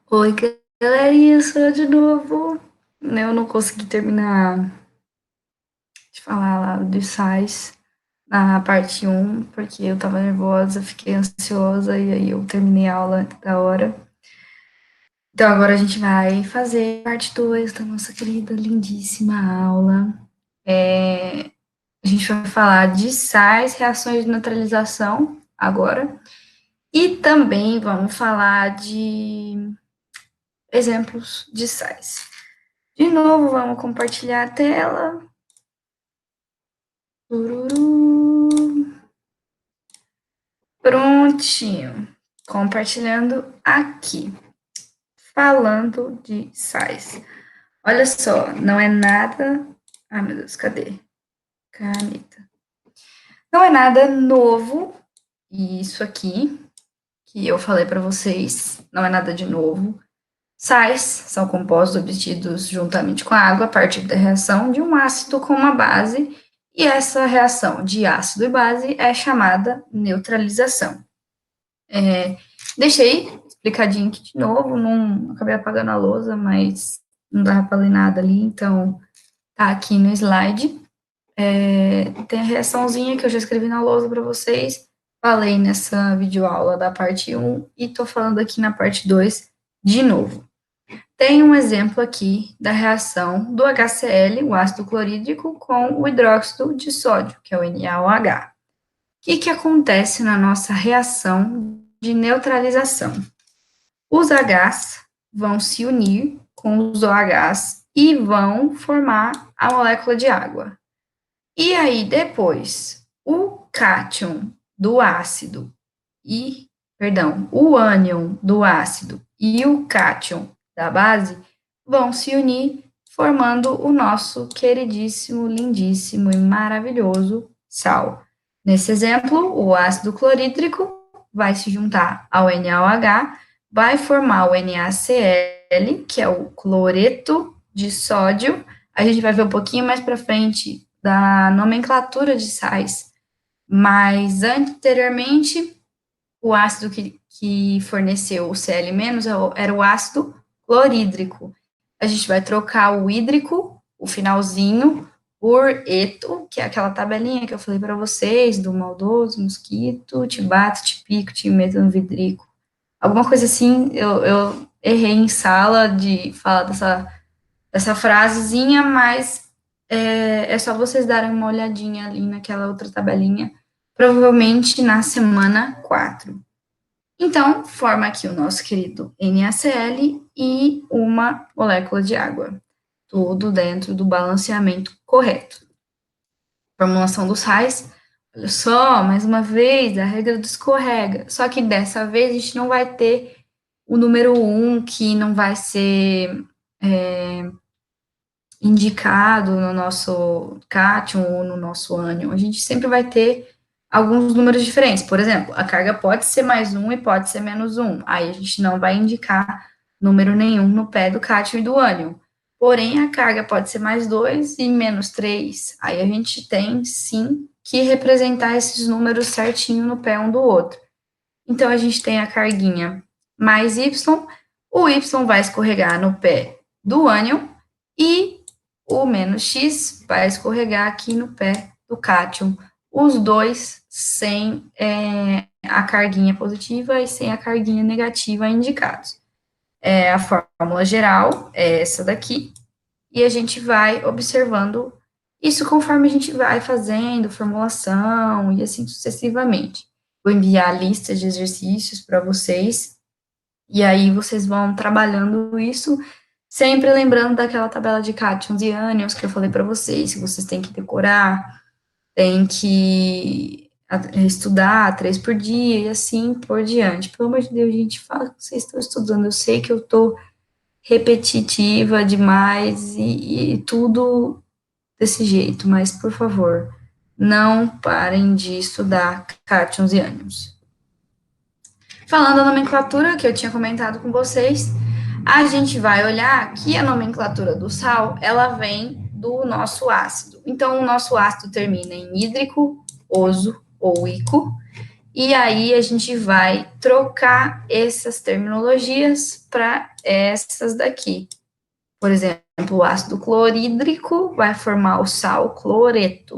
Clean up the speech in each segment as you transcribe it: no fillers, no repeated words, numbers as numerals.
Oi, galerinha, sou eu de novo. Eu não consegui terminar de falar lá dos sais na parte um, porque eu tava nervosa, fiquei ansiosa e aí eu terminei a aula antes da hora. Então agora a gente vai fazer parte 2 da nossa querida, lindíssima aula. A gente vai falar de sais, reações de neutralização agora. E também vamos falar de exemplos de sais. De novo, vamos compartilhar a tela. Tururu. Prontinho. Compartilhando aqui. Falando de sais. Olha só, não é nada. Ai, meu Deus, cadê? Caneta. Não é nada novo. Isso aqui que eu falei para vocês, não é nada de novo. Sais são compostos obtidos juntamente com a água a partir da reação de um ácido com uma base, e essa reação de ácido e base é chamada neutralização. Deixei explicadinho aqui de novo, não acabei apagando a lousa, mas não dava para ler nada ali, então tá aqui no slide. Tem a reaçãozinha que eu já escrevi na lousa para vocês, falei nessa videoaula da parte um e tô falando aqui na parte 2 de novo. Tem um exemplo aqui da reação do HCl, o ácido clorídrico, com o hidróxido de sódio, que é o NaOH. O que acontece na nossa reação de neutralização? Os Hs vão se unir com os OHs e vão formar a molécula de água. E aí, depois, o cátion do ácido o ânion do ácido e o cátion da base vão se unir, formando o nosso queridíssimo, lindíssimo e maravilhoso sal. Nesse exemplo, o ácido clorídrico vai se juntar ao NaOH, vai formar o NaCl, que é o cloreto de sódio. A gente vai ver um pouquinho mais para frente da nomenclatura de sais, mas anteriormente o ácido que forneceu o Cl- era o ácido clorídrico. A gente vai trocar o hídrico, o finalzinho, por eto, que é aquela tabelinha que eu falei para vocês, do maldoso, mosquito, te bato, te pico, te meto no vidrico. Alguma coisa assim, eu errei em sala de falar dessa frasezinha, mas é só vocês darem uma olhadinha ali naquela outra tabelinha, provavelmente na semana 4. Então, forma aqui o nosso querido NaCl e uma molécula de água. Tudo dentro do balanceamento correto. Formulação dos sais. Olha só, mais uma vez, a regra do escorrega. Só que dessa vez a gente não vai ter o número 1, que não vai ser indicado no nosso cátion ou no nosso ânion. A gente sempre vai ter alguns números diferentes. Por exemplo, a carga pode ser mais um e pode ser menos um. Aí a gente não vai indicar número nenhum no pé do cátion e do ânion. Porém, a carga pode ser mais 2 e menos 3. Aí a gente tem, sim, que representar esses números certinho no pé um do outro. Então, a gente tem a carguinha mais y, o y vai escorregar no pé do ânion e o menos x vai escorregar aqui no pé do cátion, os dois sem a carguinha positiva e sem a carguinha negativa indicados. A fórmula geral é essa daqui, e a gente vai observando isso conforme a gente vai fazendo formulação e assim sucessivamente. Vou enviar listas de exercícios para vocês, e aí vocês vão trabalhando isso, sempre lembrando daquela tabela de cátions e ânions que eu falei para vocês, que vocês têm que decorar, têm que estudar 3 por dia e assim por diante. Pelo amor de Deus, gente, fala que vocês estão estudando. Eu sei que eu estou repetitiva demais e tudo desse jeito, mas por favor, não parem de estudar cátions e ânions. Falando da nomenclatura que eu tinha comentado com vocês, a gente vai olhar que a nomenclatura do sal, ela vem do nosso ácido. Então, o nosso ácido termina em hídrico, oso ou ico, E aí a gente vai trocar essas terminologias para essas daqui. Por exemplo, o ácido clorídrico vai formar o sal cloreto.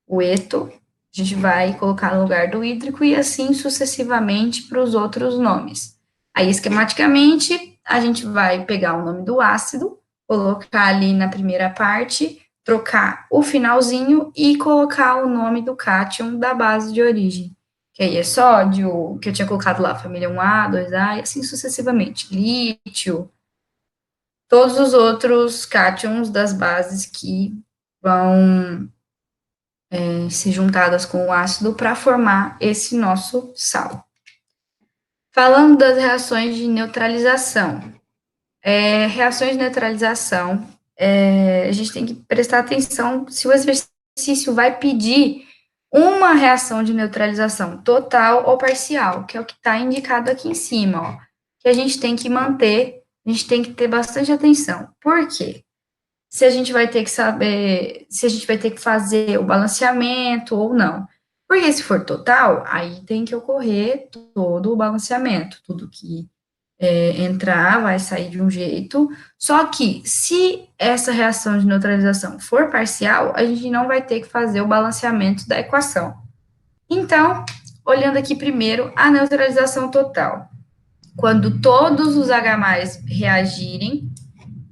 O eto a gente vai colocar no lugar do hídrico e assim sucessivamente para os outros nomes. Aí, esquematicamente, a gente vai pegar o nome do ácido, colocar ali na primeira parte, trocar o finalzinho e colocar o nome do cátion da base de origem. Que aí é sódio, que eu tinha colocado lá, família 1A, 2A, e assim sucessivamente. Lítio, todos os outros cátions das bases que vão se juntadas com o ácido para formar esse nosso sal. Falando das reações de neutralização. Reações de neutralização, a gente tem que prestar atenção se o exercício vai pedir uma reação de neutralização total ou parcial, que é o que está indicado aqui em cima, ó, que a gente tem que manter, a gente tem que ter bastante atenção. Por quê? Se a gente vai ter que saber, se a gente vai ter que fazer o balanceamento ou não. Porque se for total, aí tem que ocorrer todo o balanceamento, tudo que entrar vai sair de um jeito. Só que se essa reação de neutralização for parcial, a gente não vai ter que fazer o balanceamento da equação. Então, olhando aqui primeiro a neutralização total. Quando todos os H+ reagirem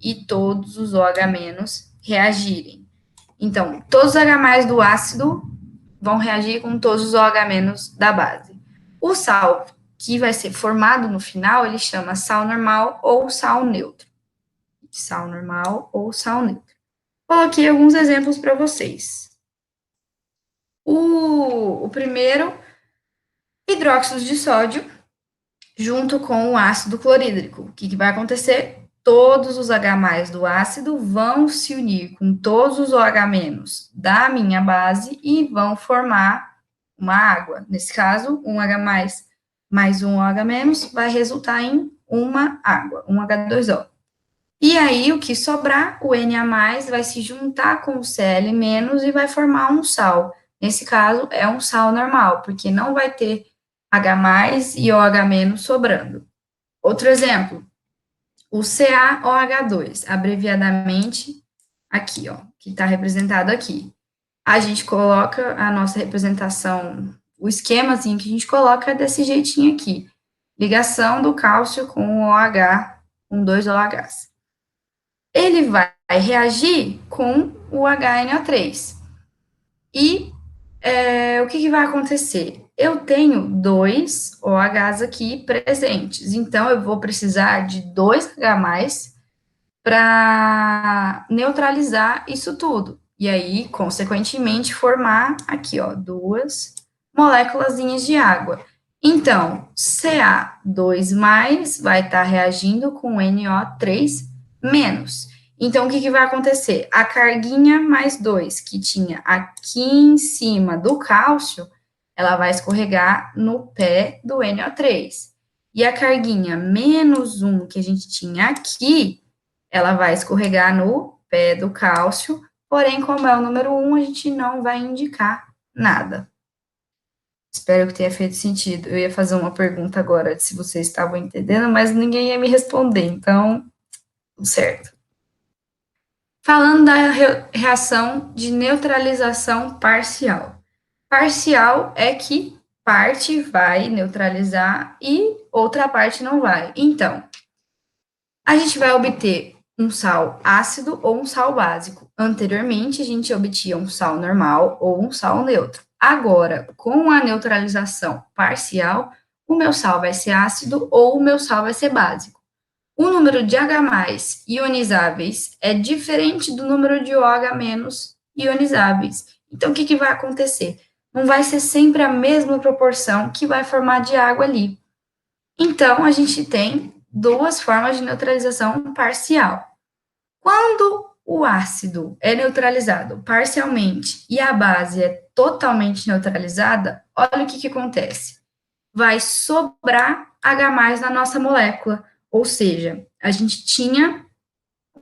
e todos os OH- reagirem. Então, todos os H+ do ácido vão reagir com todos os OH- da base. O sal que vai ser formado no final, ele chama sal normal ou sal neutro. Sal normal ou sal neutro. Coloquei alguns exemplos para vocês. O primeiro, hidróxido de sódio, junto com o ácido clorídrico. O que vai acontecer? Todos os H+ do ácido vão se unir com todos os OH- da minha base e vão formar uma água. Nesse caso, um H+ mais um OH- vai resultar em uma água, um H2O. E aí, o que sobrar, o Na+ vai se juntar com o Cl- e vai formar um sal. Nesse caso, é um sal normal, porque não vai ter H+ e OH- sobrando. Outro exemplo, o CaOH2, abreviadamente aqui, ó, que está representado aqui. A gente coloca a nossa representação, o esquemazinho que a gente coloca é desse jeitinho aqui. Ligação do cálcio com o OH, com dois OHs. Ele vai reagir com o HNO3. E o que vai acontecer? Eu tenho dois OHs aqui presentes, então eu vou precisar de 2H+ para neutralizar isso tudo. E aí, consequentemente, formar aqui, ó, duas moléculazinhas de água. Então, Ca2+ vai estar reagindo com NO3-. Então, o que vai acontecer? A carguinha mais 2, que tinha aqui em cima do cálcio, ela vai escorregar no pé do NO3. E a carguinha -1 que a gente tinha aqui, ela vai escorregar no pé do cálcio, porém, como é o número 1, a gente não vai indicar nada. Espero que tenha feito sentido. Eu ia fazer uma pergunta agora de se vocês estavam entendendo, mas ninguém ia me responder, então, tudo certo. Falando da reação de neutralização parcial. Parcial é que parte vai neutralizar e outra parte não vai. Então, a gente vai obter um sal ácido ou um sal básico. Anteriormente, a gente obtinha um sal normal ou um sal neutro. Agora, com a neutralização parcial, o meu sal vai ser ácido ou o meu sal vai ser básico. O número de H+ ionizáveis é diferente do número de OH- ionizáveis. Então, o que vai acontecer? Não vai ser sempre a mesma proporção que vai formar de água ali. Então, a gente tem duas formas de neutralização parcial. Quando o ácido é neutralizado parcialmente e a base é totalmente neutralizada, olha o que acontece. Vai sobrar H+ na nossa molécula, ou seja, a gente tinha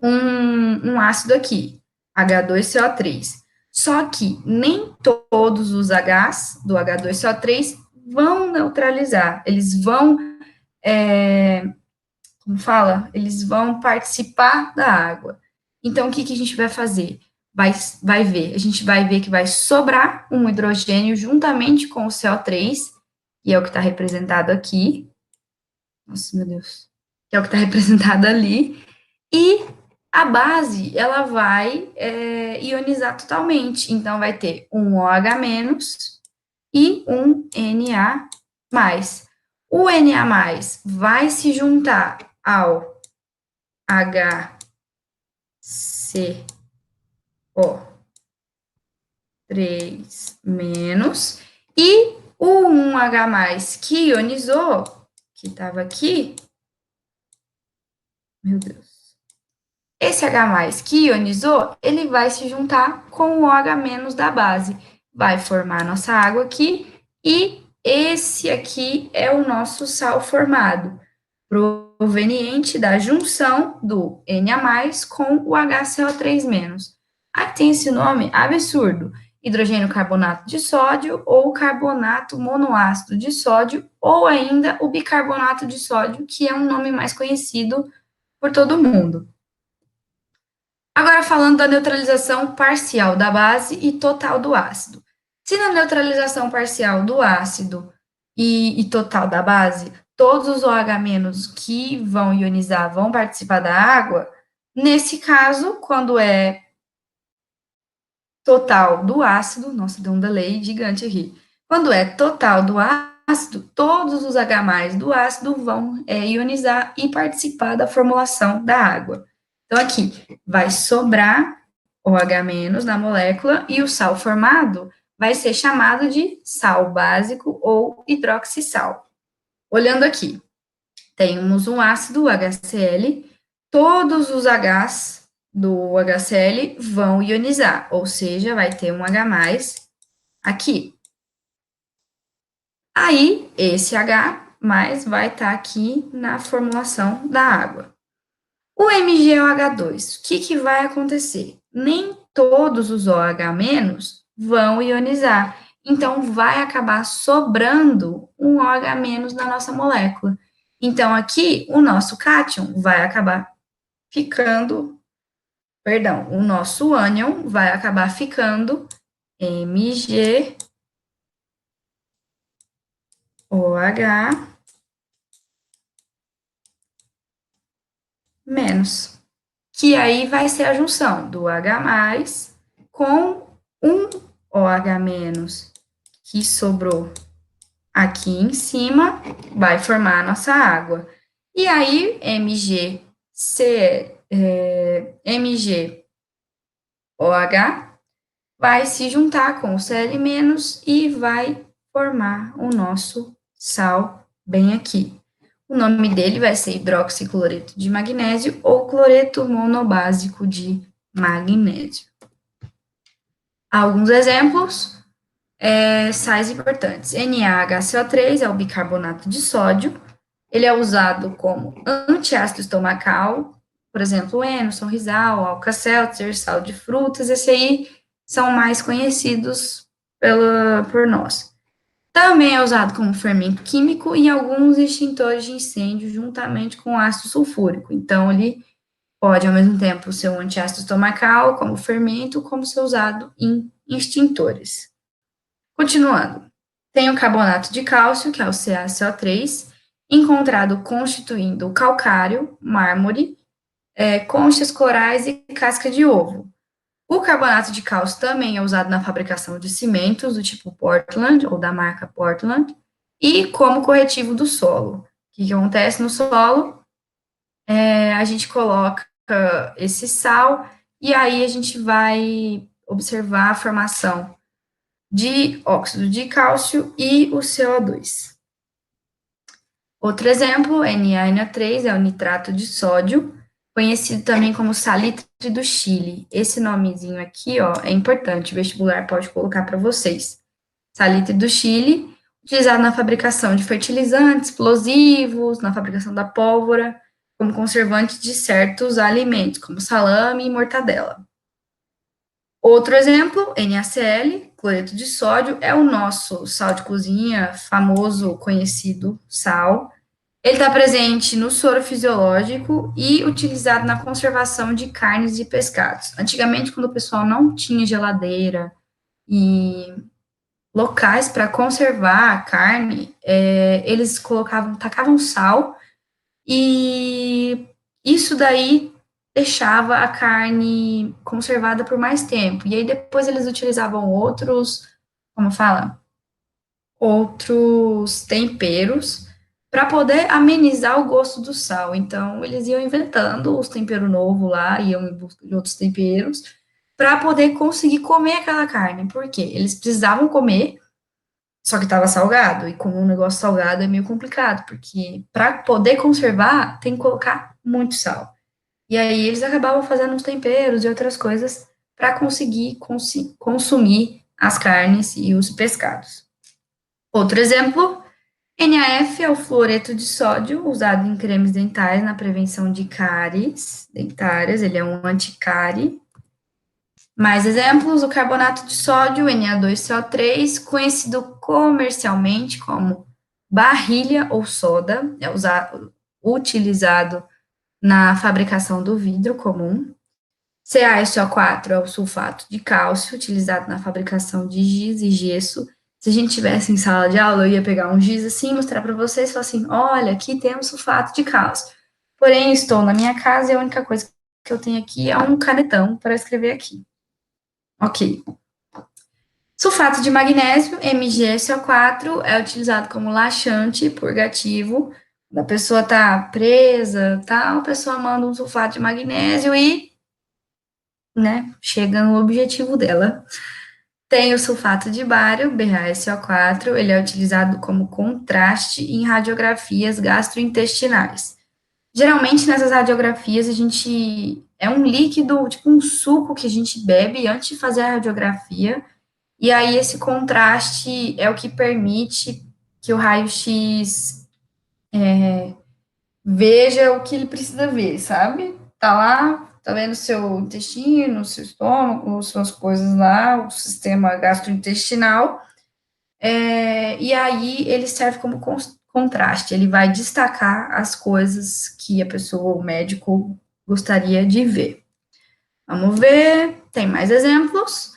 um ácido aqui, H2CO3, só que nem todos os Hs do H2CO3 vão neutralizar, eles vão, como fala? Eles vão participar da água. Então, o que a gente vai fazer? Vai ver, a gente vai ver que vai sobrar um hidrogênio juntamente com o CO3, que é o que está representado aqui. Nossa, meu Deus. Que é o que está representado ali. E a base, ela vai ionizar totalmente. Então, vai ter um OH- e um Na+. O Na+, vai se juntar ao HCO3- e o 1H+, que ionizou, que estava aqui, meu Deus, esse H+, que ionizou, ele vai se juntar com o OH- da base, vai formar nossa água aqui, e esse aqui é o nosso sal formado, proveniente da junção do Na+ com o HCO3-. Aqui tem esse nome absurdo, hidrogênio carbonato de sódio, ou carbonato monoácido de sódio, ou ainda o bicarbonato de sódio, que é um nome mais conhecido por todo mundo. Agora, falando da neutralização parcial da base e total do ácido. Se na neutralização parcial do ácido e total da base, todos os OH- que vão ionizar vão participar da água, nesse caso, quando é total do ácido, nossa, deu um delay gigante aqui. Quando é total do ácido, todos os H+ do ácido vão ionizar e participar da formulação da água. Então, aqui vai sobrar OH- na molécula e o sal formado vai ser chamado de sal básico ou hidroxissal. Olhando aqui, temos um ácido HCl, todos os Hs do HCl vão ionizar, ou seja, vai ter um H+ aqui. Aí, esse H+ vai estar aqui na formulação da água. O MgOH2, o que vai acontecer? Nem todos os OH- vão ionizar, então vai acabar sobrando um OH- na nossa molécula. Então, aqui, o nosso cátion vai acabar ficando, perdão, o nosso ânion vai acabar ficando MgOH-, que aí vai ser a junção do H+ com um OH- que sobrou aqui em cima, vai formar a nossa água. E aí, MgOH vai se juntar com o Cl- e vai formar o nosso sal bem aqui. O nome dele vai ser hidroxicloreto de magnésio ou cloreto monobásico de magnésio. Alguns exemplos, sais importantes. NaHCO3 é o bicarbonato de sódio, ele é usado como antiácido estomacal, por exemplo, o Emerson, Rizal, Alka-Seltzer, sal de frutas, esse aí são mais conhecidos por nós. Também é usado como fermento químico em alguns extintores de incêndio, juntamente com ácido sulfúrico. Então, ele pode, ao mesmo tempo, ser um antiácido estomacal, como fermento, como ser usado em extintores. Continuando, tem o carbonato de cálcio, que é o CaCO3, encontrado constituindo o calcário, mármore, conchas corais e casca de ovo. O carbonato de cálcio também é usado na fabricação de cimentos do tipo Portland, ou da marca Portland, e como corretivo do solo. O que acontece no solo? A gente coloca esse sal, e aí a gente vai observar a formação de óxido de cálcio e o CO2. Outro exemplo, NaNO3 é o nitrato de sódio, conhecido também como salitre do Chile. Esse nomezinho aqui, ó, é importante, o vestibular pode colocar para vocês. Salitre do Chile, utilizado na fabricação de fertilizantes, explosivos, na fabricação da pólvora, como conservante de certos alimentos, como salame e mortadela. Outro exemplo, NaCl, cloreto de sódio é o nosso sal de cozinha, famoso, conhecido sal. Ele está presente no soro fisiológico e utilizado na conservação de carnes e pescados. Antigamente, quando o pessoal não tinha geladeira e locais para conservar a carne, eles tacavam sal e isso daí deixava a carne conservada por mais tempo. E aí depois eles utilizavam como fala? Outros temperos para poder amenizar o gosto do sal. Então, eles iam inventando os temperos novos lá, iam em busca de outros temperos, para poder conseguir comer aquela carne. Por quê? Eles precisavam comer, só que estava salgado, e como um negócio salgado é meio complicado, porque para poder conservar, tem que colocar muito sal. E aí eles acabavam fazendo uns temperos e outras coisas para conseguir consumir as carnes e os pescados. Outro exemplo, NaF é o fluoreto de sódio usado em cremes dentais na prevenção de cáries dentárias, ele é um anticárie. Mais exemplos, o carbonato de sódio, Na2CO3, conhecido comercialmente como barrilha ou soda, é utilizado na fabricação do vidro comum. CaSO4 é o sulfato de cálcio, utilizado na fabricação de giz e gesso. Se a gente tivesse em sala de aula, eu ia pegar um giz assim, mostrar para vocês e falar assim: olha, aqui temos sulfato de cálcio. Porém, estou na minha casa e a única coisa que eu tenho aqui é um canetão para escrever aqui. Ok. Sulfato de magnésio, MgSO4, é utilizado como laxante purgativo. Quando a pessoa está presa, tal, a pessoa manda um sulfato de magnésio e, né, chega no objetivo dela. Tem o sulfato de bário, BaSO4, ele é utilizado como contraste em radiografias gastrointestinais. Geralmente, nessas radiografias, é um líquido, tipo um suco que a gente bebe antes de fazer a radiografia, e aí esse contraste é o que permite que o raio-x veja o que ele precisa ver, sabe? Tá lá, tá vendo seu intestino, seu estômago, suas coisas lá, o sistema gastrointestinal, e aí ele serve como contraste, ele vai destacar as coisas que a pessoa, o médico, gostaria de ver. Vamos ver, tem mais exemplos.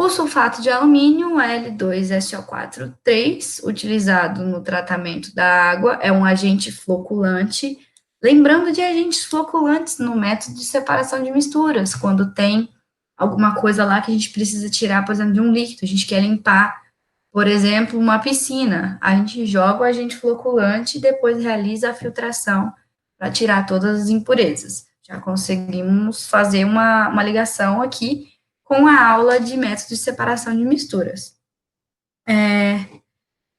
O sulfato de alumínio, L2SO4,3, utilizado no tratamento da água, é um agente floculante. Lembrando de agentes floculantes no método de separação de misturas, quando tem alguma coisa lá que a gente precisa tirar, por exemplo, de um líquido, a gente quer limpar, por exemplo, uma piscina, a gente joga o agente floculante e depois realiza a filtração para tirar todas as impurezas. Já conseguimos fazer uma ligação aqui com a aula de método de separação de misturas.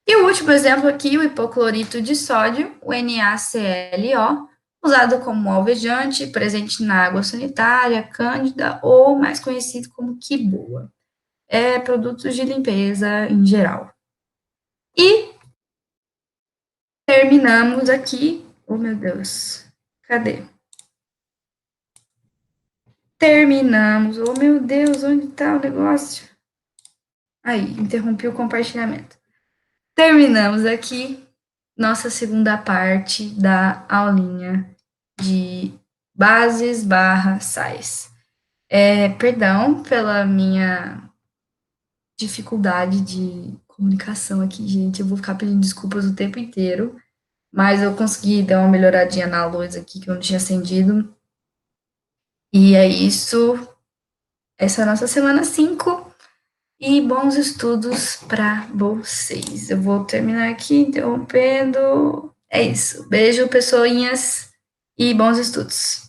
E o último exemplo aqui, o hipoclorito de sódio, o NaClO, usado como alvejante, presente na água sanitária, cândida ou mais conhecido como quiboa. Produtos de limpeza em geral. E terminamos aqui. Oh, meu Deus. Cadê? Terminamos. Oh, meu Deus, onde está o negócio? Aí, interrompi o compartilhamento. Terminamos aqui nossa segunda parte da aulinha de bases barra sais. Perdão pela minha dificuldade de comunicação aqui, gente. Eu vou ficar pedindo desculpas o tempo inteiro, mas eu consegui dar uma melhoradinha na luz aqui que eu não tinha acendido. E é isso. Essa é a nossa semana 5. E bons estudos para vocês. Eu vou terminar aqui interrompendo. É isso. Beijo, pessoinhas, e bons estudos.